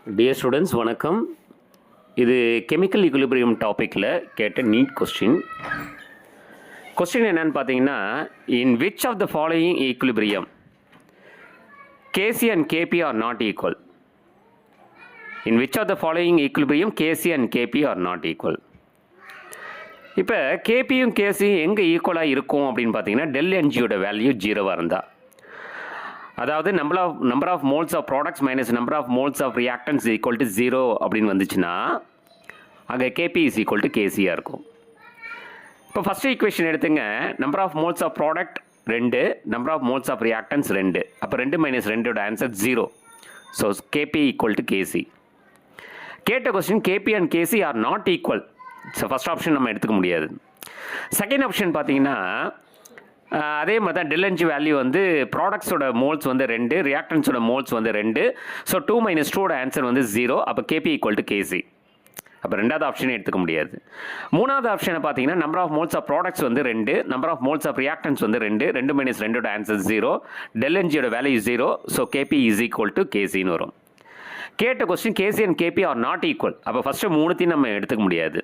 Dear students வணக்கம். இது chemical equilibrium டாப்பிக்கில் கேட்ட நீட் கொஸ்டின் என்னென்னு பார்த்தீங்கன்னா, in which of the following equilibrium KC and KP are not equal. In which of the following equilibrium KC and KP are not equal. இப்போ கேபியும் கேசியும் எங்கே ஈக்குவலாக இருக்கும் அப்படின்னு பார்த்தீங்கன்னா, டெல் என்ஜியோட வேல்யூ 0வாக இருந்தால், அதாவது number of moles of products minus number of moles of reactants equal to 0 அப்படின்னு வந்துச்சுன்னா அங்கே கேபி இஸ் ஈக்குவல் டு கேசியாக இருக்கும். இப்போ ஃபஸ்ட்டு ஈக்குவேஷன் எடுத்துங்க. Number of moles of product 2, number of moles of reactants 2. அப்போ 2 மைனஸ் 2ஓட answer 0. So Kp equal to Kc. கேட்ட question Kp and Kc are not equal. So first option நம்ம எடுத்துக்க முடியாது. செகண்ட் ஆப்ஷன் பார்த்தீங்கன்னா, அதே மாதிரி தான் டெல் என்ஜி வேல்யூ வந்து ப்ராடக்ட்ஸோட மோல்ஸ் வந்து 2, ரியாக்டன்ஸோட மோல்ஸ் வந்து 2. ஸோ 2 மைனஸ் 2ஓட ஆன்சர் வந்து 0. அப்போ கேபி ஈக்குவல் டு கேசி. அப்போ ரெண்டாவது ஆப்ஷனே எடுத்துக்க முடியாது. மூணாவது ஆப்ஷனை பார்த்தீங்கன்னா, number of moles of products வந்து 2, number of moles of reactants வந்து 2, 2 மைனஸ் 2ஓட ஆன்சர் 0, டெல் என்ஜியோட value 0. So Kp is equal to கேசின்னு வரும். கேட்ட question Kc and KP are not equal. அப்போ ஃபஸ்ட்டு மூணுத்தையும் நம்ம எடுத்துக்க முடியாது.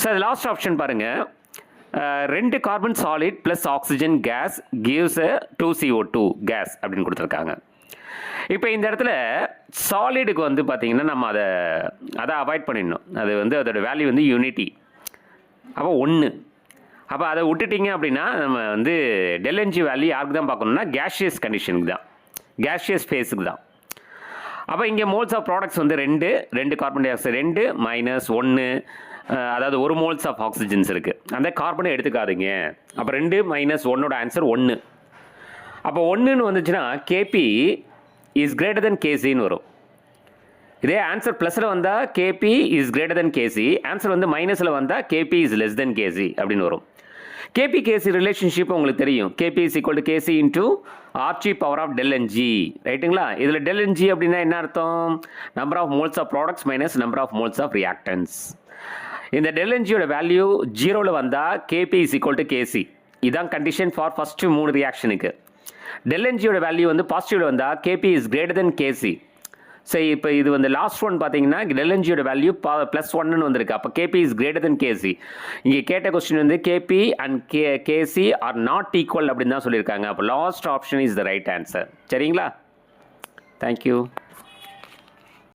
ஸோ அது லாஸ்ட் ஆப்ஷன் பாருங்கள். 2 carbon solid plus oxygen gas gives 2CO2 gas அப்படின்னு கொடுத்துருக்காங்க. இப்போ இந்த இடத்துல சாலிடுக்கு வந்து பார்த்திங்கன்னா நம்ம அதை அவாய்ட் பண்ணிடணும். அது வந்து அதோட வேல்யூ வந்து யூனிட்டி. அப்போ 1. அப்போ அதை விட்டுட்டிங்க அப்படின்னா நம்ம வந்து டெல் என்ஜி வேல்யூ யாருக்கு தான் பார்க்கணும்னா கேஷியஸ் கண்டிஷனுக்கு தான், கேஷியஸ் ஃபேஸுக்கு தான். அப்போ இங்கே மோல்ஸ் ஆஃப் ப்ராடக்ட்ஸ் வந்து 2 கார்பன் டை ஆக்சைடு 2 மைனஸ் 1, அதாவது 1 மோல்ஸ் ஆஃப் ஆக்சிஜன்ஸ் இருக்குது. அந்த கார்பனை எடுத்துக்காதீங்க. அப்போ 2 மைனஸ் 1ஓட ஆன்சர் 1. அப்போ 1ன்னு வந்துச்சுன்னா கேபி இஸ் கிரேட்டர் தென் கேசின்னு வரும். இதே ஆன்சர் ப்ளஸில் வந்தால் KP is greater than KC, answer வந்து மைனஸில் வந்தால் KP is less than KC அப்படின்னு வரும். கேபி கேசி ரிலேஷன்ஷிப் உங்களுக்கு தெரியும். KP is equal to KC into RT power of del NG, ரைட்டுங்களா? இதில் டெல் என்ஜி அப்படின்னா என்ன அர்த்தம்? Number of moles of products minus number of moles of reactants. இந்த டெல் என்ஜியோட வேல்யூ 0ல் வந்தால் KP is equal to Kc. இதுதான் கண்டிஷன் ஃபார் ஃபஸ்ட்டு 3 ரியாக்ஷனுக்கு. டெல் என்ஜியோட வேல்யூ வந்து பாசிட்டிவில் வந்தால் KP is greater than Kc. சரி, இப்போ இது வந்து லாஸ்ட் ஒன் பார்த்தீங்கன்னா டெல் என்ஜியோட வேல்யூ +1ன்னு வந்திருக்கு. அப்போ Kp is greater than Kc. இங்கே கேட்ட கொஸ்டின் வந்து Kp and Kc are not equal அப்படின்னு தான் சொல்லியிருக்காங்க. அப்போ last option is the right answer. சரிங்களா? தேங்க்யூ.